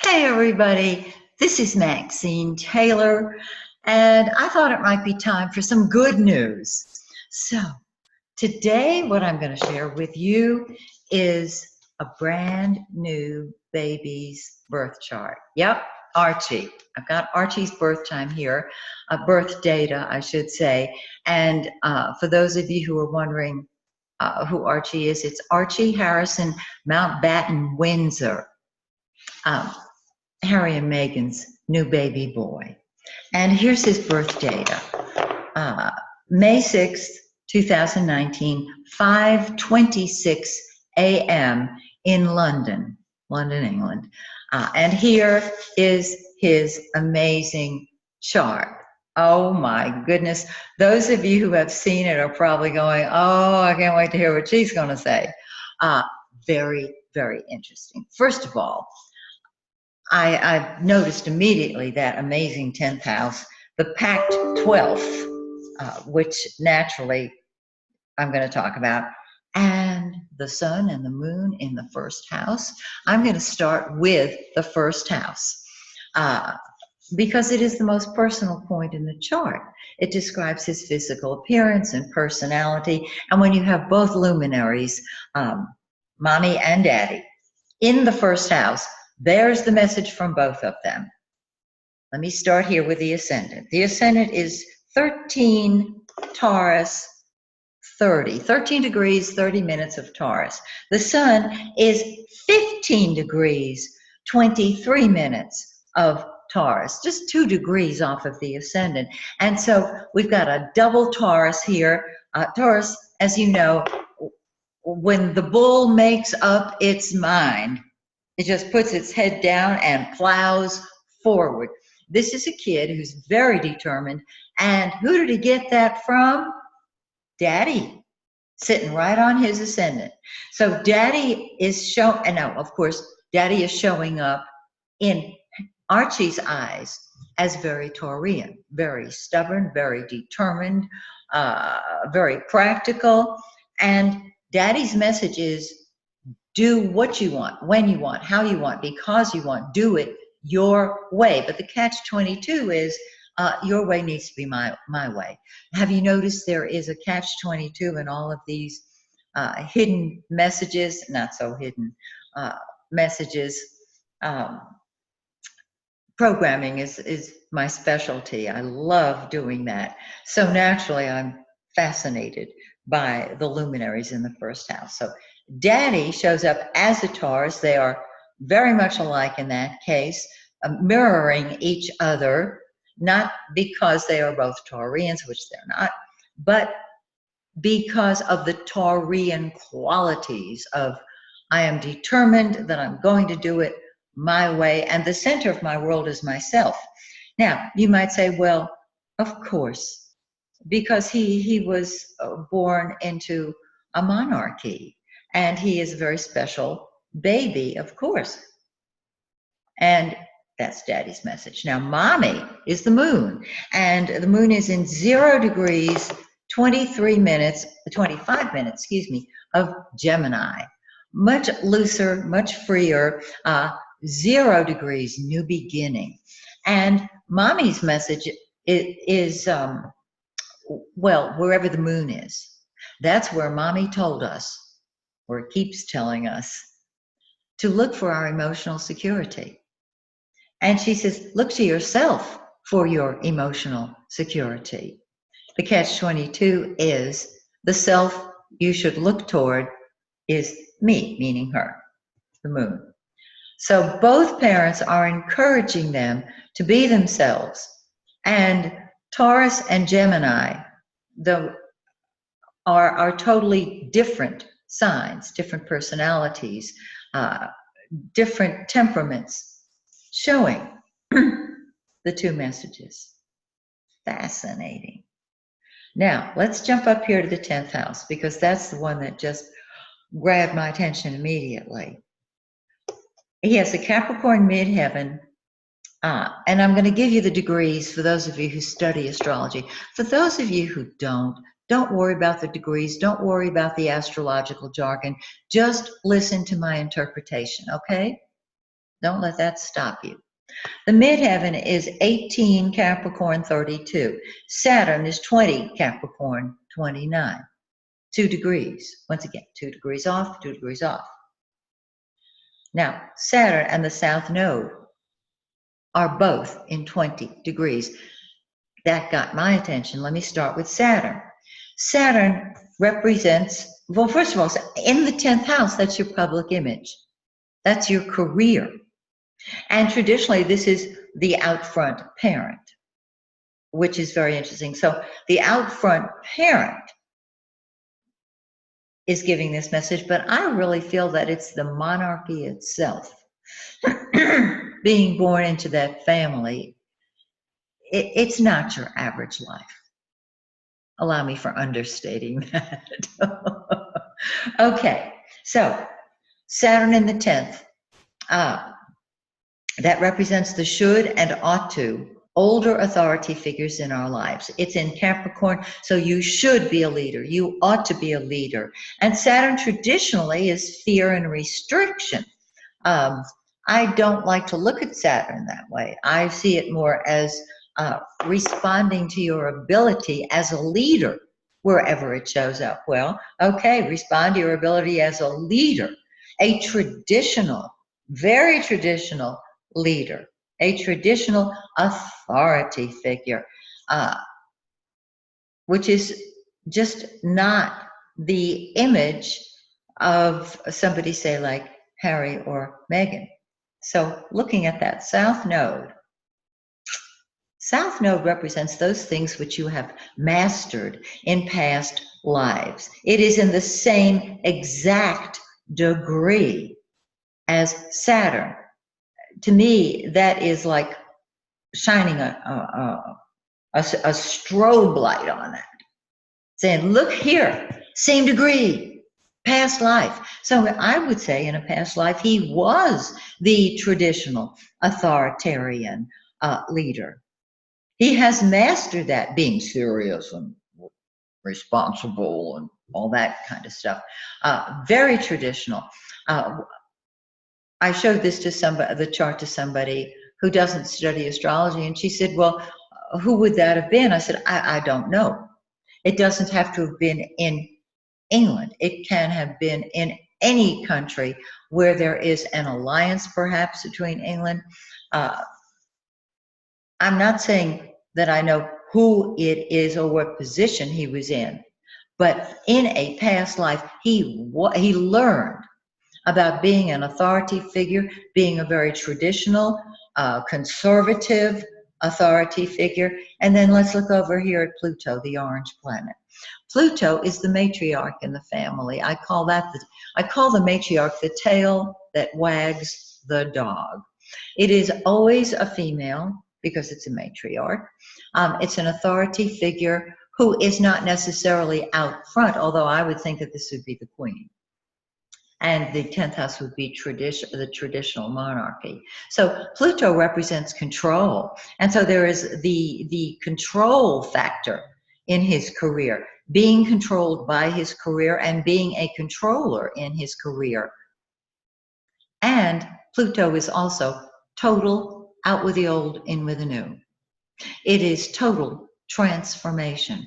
Hey everybody, this is Maxine Taylor, and I thought it might be time for some good news. So, today what I'm going to share with you is a brand new baby's birth chart. Yep, Archie. I've got Archie's birth time here, birth data, I should say. And for those of you who are wondering who Archie is, it's Archie Harrison Mountbatten-Windsor. Harry and Meghan's new baby boy. And here's his birth data. May 6th, 2019, 5:26 a.m. in London, England. And here is his amazing chart. Oh my goodness. Those of you who have seen it are probably going, oh, I can't wait to hear what she's going to say. Very, very interesting. First of all, I noticed immediately that amazing 10th house, the packed 12th, which naturally I'm going to talk about, and the sun and the moon in the first house. I'm going to start with the first house because it is the most personal point in the chart. It describes his physical appearance and personality. And when you have both luminaries, mommy and daddy, in the first house, there's the message from both of them. Let me start here with the ascendant. The ascendant is 13 Taurus 30, 13 degrees, 30 minutes of Taurus. The sun is 15 degrees, 23 minutes of Taurus, just 2 degrees off of the ascendant. And so we've got a double Taurus here. Taurus, as you know, when the bull makes up its mind, it just puts its head down and plows forward. This is a kid who's very determined. And who did he get that from? Daddy, sitting right on his ascendant. So daddy is and now, of course, daddy is showing up in Archie's eyes as very Taurian, very stubborn, very determined, very practical. And daddy's message is, do what you want, when you want, how you want, because you want. Do it your way. But the catch-22 is your way needs to be my way. Have you noticed there is a catch-22 in all of these hidden messages? Not so hidden messages. Programming is my specialty. I love doing that. So naturally, I'm fascinated by the luminaries in the first house. So daddy shows up as a Taurus. They are very much alike in that case, mirroring each other, not because they are both Taurians, which they're not, but because of the Taurian qualities of I am determined that I'm going to do it my way, and the center of my world is myself. Now, you might say, well, of course, because he was born into a monarchy, and he is a very special baby, of course. And that's daddy's message. Now, mommy is the moon, and the moon is in 0 degrees, 25 minutes, of Gemini. Much looser, much freer, 0 degrees, new beginning. And mommy's message is well, wherever the moon is. That's where mommy told us, or it keeps telling us, to look for our emotional security. And she says, look to yourself for your emotional security. The catch-22 is the self you should look toward is me, meaning her, the moon. So both parents are encouraging them to be themselves. And Taurus and Gemini, though, are totally different signs, different personalities, different temperaments, showing the two messages. Fascinating. Now, let's jump up here to the 10th house, because that's the one that just grabbed my attention immediately. He has a Capricorn midheaven, and I'm going to give you the degrees for those of you who study astrology. For those of you who don't worry about the degrees, don't worry about the astrological jargon, just listen to my interpretation, okay? Don't let that stop you. The midheaven is 18 Capricorn 32. Saturn is 20 Capricorn 29. 2 degrees. Once again, 2 degrees off, 2 degrees off. Now, Saturn and the South Node are both in 20 degrees. That got my attention. Let me start with Saturn. Saturn represents, well, first of all, in the 10th house, that's your public image. That's your career. And traditionally, this is the out front parent, which is very interesting. So the out front parent is giving this message, but I really feel that it's the monarchy itself. Being born into that family, it's not your average life. Allow me for understating that. Okay, so Saturn in the 10th, that represents the should and ought to, older authority figures in our lives. It's in Capricorn, so you should be a leader. You ought to be a leader. And Saturn traditionally is fear and restriction. I don't like to look at Saturn that way. I see it more as responding to your ability as a leader wherever it shows up. Well, okay, respond to your ability as a leader, a traditional, very traditional leader, a traditional authority figure, which is just not the image of somebody, say, like Harry or Meghan. So looking at that South Node represents those things which you have mastered in past lives. It is in the same exact degree as Saturn. To me, that is like shining a strobe light on that, saying, look here, same degree, past life. So I would say in a past life, he was the traditional authoritarian leader. He has mastered that, being serious and responsible and all that kind of stuff. Very traditional. I showed this to somebody, the chart to somebody who doesn't study astrology, and she said, well, who would that have been? I said, I don't know. It doesn't have to have been in England. It can have been in any country where there is an alliance, perhaps, between England. I'm not saying that I know who it is or what position he was in, but in a past life, he learned about being an authority figure, being a very traditional, conservative authority figure. And then let's look over here at Pluto, the orange planet. Pluto is the matriarch in the family. I call the matriarch the tail that wags the dog. It is always a female because it's a matriarch. It's an authority figure who is not necessarily out front, although I would think that this would be the queen. And the 10th house would be the traditional monarchy. So Pluto represents control. And so there is the control factor in his career, being controlled by his career and being a controller in his career. And Pluto is also total, out with the old, in with the new. It is total transformation.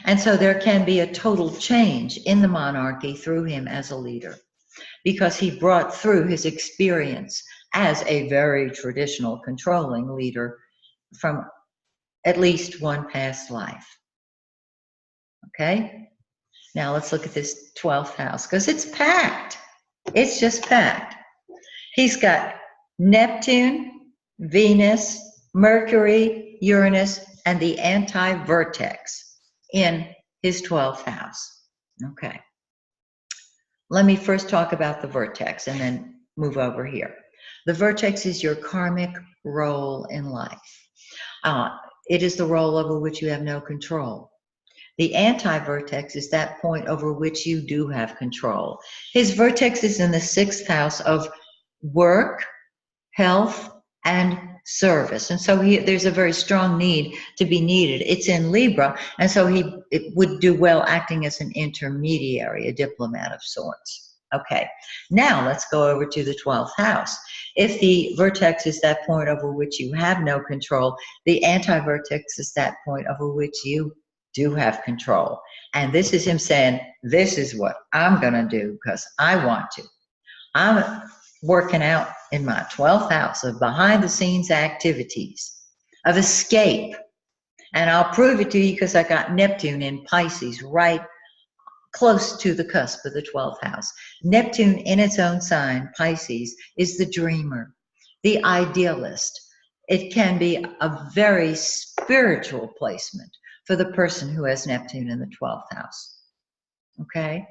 And so there can be a total change in the monarchy through him as a leader, because he brought through his experience as a very traditional controlling leader from at least one past life. Okay? Now let's look at this 12th house, because it's packed. It's just packed. He's got Neptune, Venus, Mercury, Uranus, and the anti-vertex in his 12th house. Okay. Let me first talk about the vertex and then move over here. The vertex is your karmic role in life. It is the role over which you have no control. The anti-vertex is that point over which you do have control. His vertex is in the 6th house of work, health, and service. And so there's a very strong need to be needed. It's in Libra, and so it would do well acting as an intermediary, a diplomat of sorts. Okay, now let's go over to the 12th house. If the vertex is that point over which you have no control, the anti-vertex is that point over which you do have control. And this is him saying, this is what I'm going to do because I want to. I'm working out in my 12th house of behind the scenes activities, of escape. And I'll prove it to you because I got Neptune in Pisces right close to the cusp of the 12th house. Neptune in its own sign, Pisces, is the dreamer, the idealist. It can be a very spiritual placement for the person who has Neptune in the 12th house. Okay?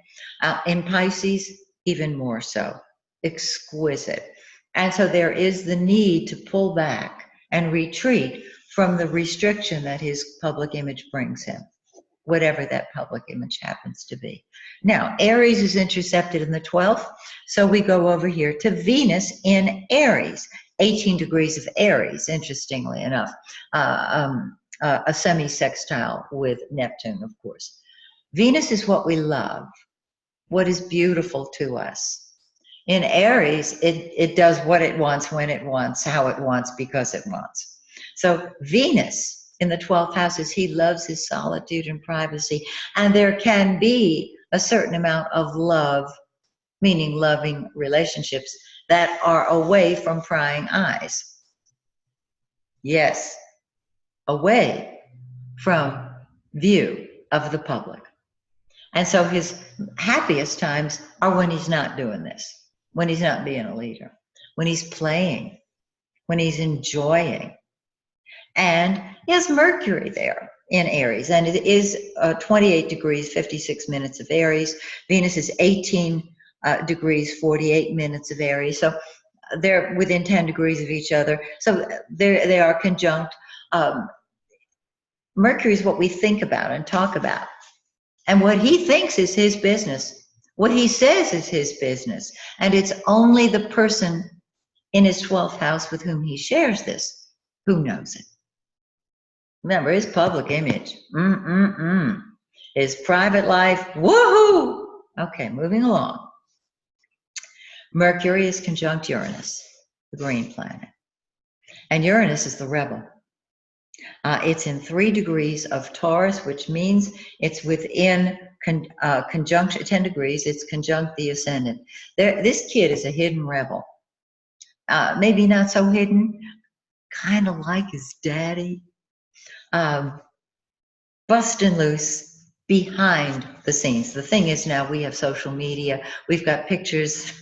In Pisces, even more so. Exquisite. And so there is the need to pull back and retreat from the restriction that his public image brings him, whatever that public image happens to be. Now, Aries is intercepted in the 12th, so we go over here to Venus in Aries, 18 degrees of Aries, interestingly enough, a semi-sextile with Neptune, of course. Venus is what we love, what is beautiful to us. In Aries, it does what it wants, when it wants, how it wants, because it wants. So Venus in the 12th house is he loves his solitude and privacy, and there can be a certain amount of love, meaning loving relationships, that are away from prying eyes. Yes, away from view of the public. And so his happiest times are when he's not doing this, when he's not being a leader, when he's playing, when he's enjoying. And he has Mercury there in Aries, and it is 28 degrees, 56 minutes of Aries. Venus is 18 degrees, 48 minutes of Aries. So they're within 10 degrees of each other. So they are conjunct. Mercury is what we think about and talk about. And what he thinks is his business. What he says is his business. And it's only the person in his 12th house with whom he shares this who knows it. Remember, his public image. His private life. Woohoo! Okay, moving along. Mercury is conjunct Uranus, the green planet. And Uranus is the rebel. It's in 3 degrees of Taurus, which means it's within conjunction, 10 degrees, it's conjunct the ascendant. This kid is a hidden rebel. Maybe not so hidden, kind of like his daddy. Busting loose behind the scenes. The thing is now we have social media. We've got pictures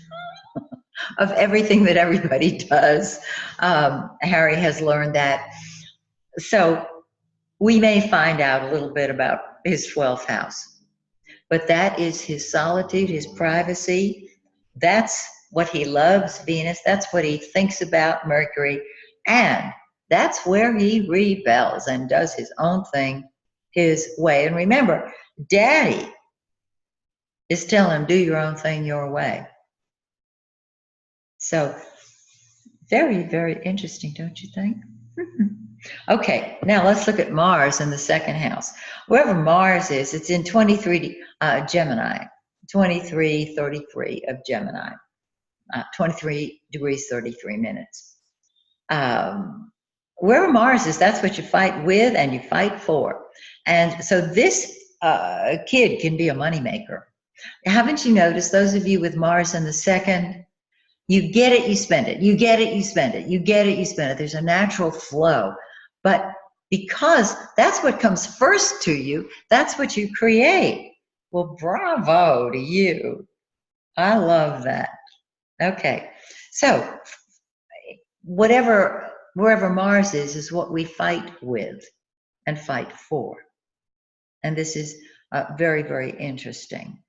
of everything that everybody does. Harry has learned that. So we may find out a little bit about his 12th house, but that is his solitude, his privacy. That's what he loves, Venus. That's what he thinks about, Mercury. And that's where he rebels and does his own thing his way. And remember, Daddy is telling him, do your own thing your way. So very, very interesting, don't you think? Okay, now let's look at Mars in the 2nd house. Wherever Mars is, it's in 23 Gemini, 2333 of Gemini, 23 degrees, 33 minutes. Wherever Mars is, that's what you fight with and you fight for. And so this kid can be a moneymaker. Haven't you noticed, those of you with Mars in the 2nd, you get it, you spend it. You get it, you spend it. You get it, you spend it. There's a natural flow. But because that's what comes first to you, that's what you create. Well, bravo to you. I love that. Okay. So wherever Mars is what we fight with and fight for. And this is very, very interesting.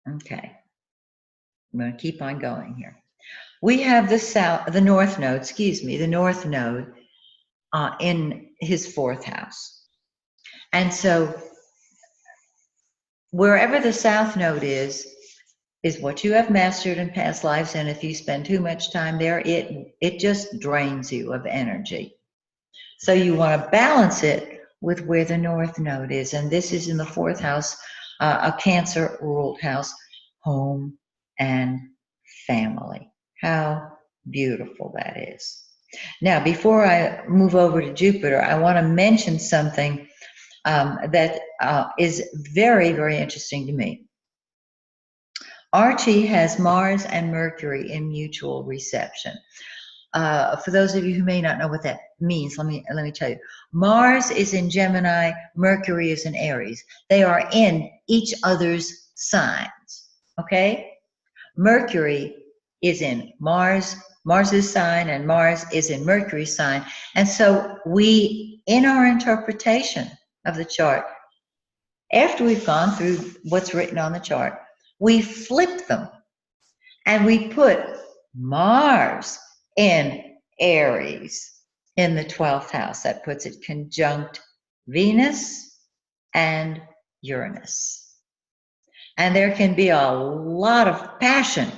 Okay. I'm going to keep on going here. We have the North Node in his 4th house. And so wherever the South Node is what you have mastered in past lives. And if you spend too much time there, it just drains you of energy. So you want to balance it with where the North Node is. And this is in the 4th house a Cancer ruled house, home and family. How beautiful that is. Now, before I move over to Jupiter, I want to mention something that is very, very interesting to me. Archie has Mars and Mercury in mutual reception. For those of you who may not know what that means, let me tell you. Mars is in Gemini, Mercury is in Aries. They are in each other's signs, okay? Mercury is in Mars's sign, and Mars is in Mercury's sign. And so we, in our interpretation of the chart, after we've gone through what's written on the chart, we flip them and we put Mars in Aries in the 12th house. That puts it conjunct Venus and Uranus. And there can be a lot of passion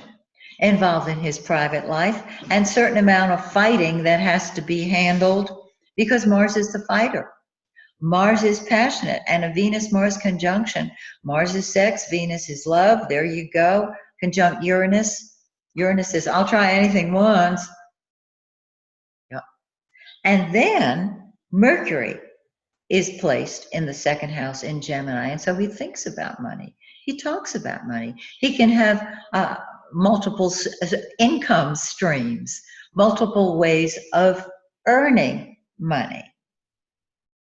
involved in his private life and certain amount of fighting that has to be handled because Mars is the fighter. Mars is passionate, and a Venus-Mars conjunction. Mars is sex, Venus is love. There you go. Conjunct Uranus. Uranus says, I'll try anything once. Yep. And then Mercury is placed in the second house in Gemini, and so he thinks about money. He talks about money. He can have multiple income streams, multiple ways of earning money,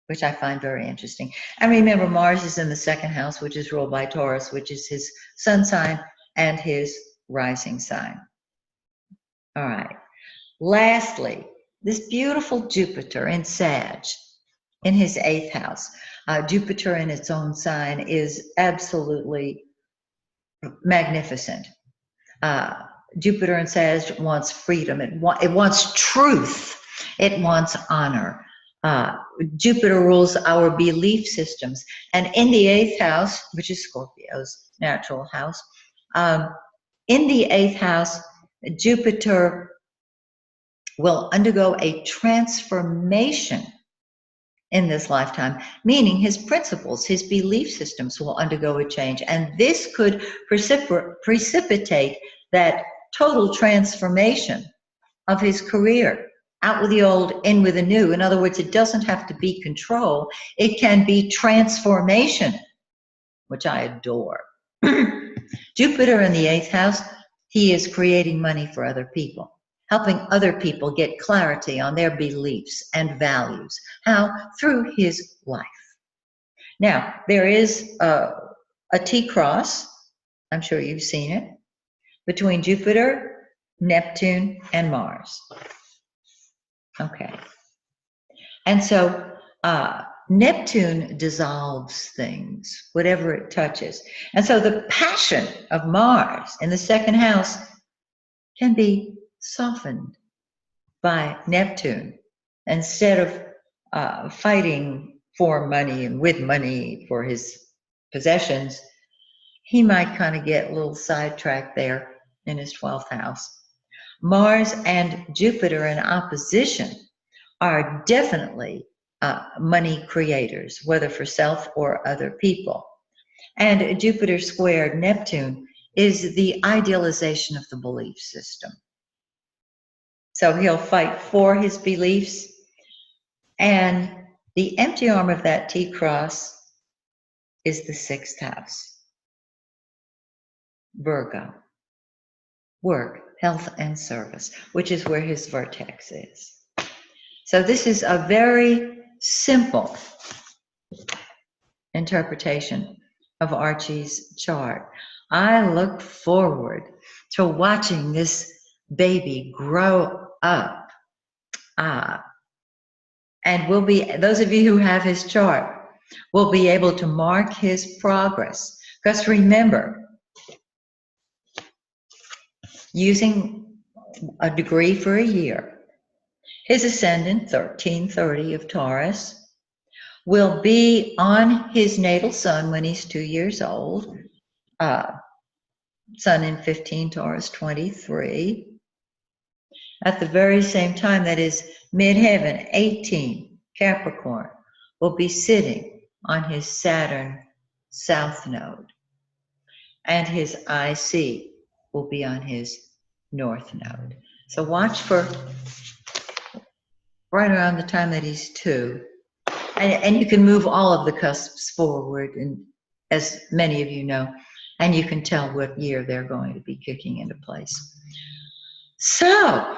which I find very interesting. And remember, Mars is in the second house, which is ruled by Taurus, which is his sun sign and his rising sign. All right. Lastly, this beautiful Jupiter in Sag, in his 8th house. Jupiter in its own sign is absolutely magnificent. Jupiter in Sag wants freedom. It wants truth. It wants honor. Jupiter rules our belief systems. And in the 8th house, which is Scorpio's natural house, in the 8th house, Jupiter will undergo a transformation in this lifetime, meaning his principles, his belief systems will undergo a change. And this could precipitate that total transformation of his career. Out with the old, in with the new. In other words, it doesn't have to be control. It can be transformation, which I adore. Jupiter in the 8th house, he is creating money for other people, helping other people get clarity on their beliefs and values. How? Through his life. Now, there is a T-cross, I'm sure you've seen it, between Jupiter, Neptune, and Mars. Okay. And so Neptune dissolves things, whatever it touches. And so the passion of Mars in the second house can be softened by Neptune. Instead of fighting for money and with money for his possessions, he might kind of get a little sidetracked there in his 12th house. Mars and Jupiter in opposition are definitely money creators, whether for self or other people. And Jupiter squared Neptune is the idealization of the belief system. So he'll fight for his beliefs. And the empty arm of that T-cross is the 6th house. Virgo. Work, health, and service, which is where his vertex is. So this is a very simple interpretation of Archie's chart. I look forward to watching this baby grow up. And we'll be, those of you who have his chart, will be able to mark his progress. Because remember, using a degree for a year, his ascendant, 1330 of Taurus, will be on his natal sun when he's 2 years old. Sun in 15, Taurus 23. At the very same time, that is midheaven, 18, Capricorn, will be sitting on his Saturn south node. And his IC will be on his north node. So watch for right around the time that he's 2. And you can move all of the cusps forward, and as many of you know, and you can tell what year they're going to be kicking into place. So,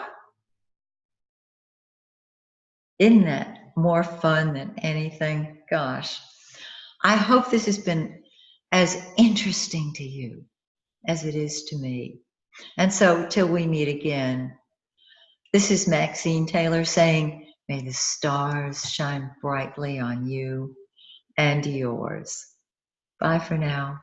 isn't that more fun than anything? Gosh, I hope this has been as interesting to you as it is to me. And so, till we meet again, this is Maxine Taylor saying, may the stars shine brightly on you and yours. Bye for now.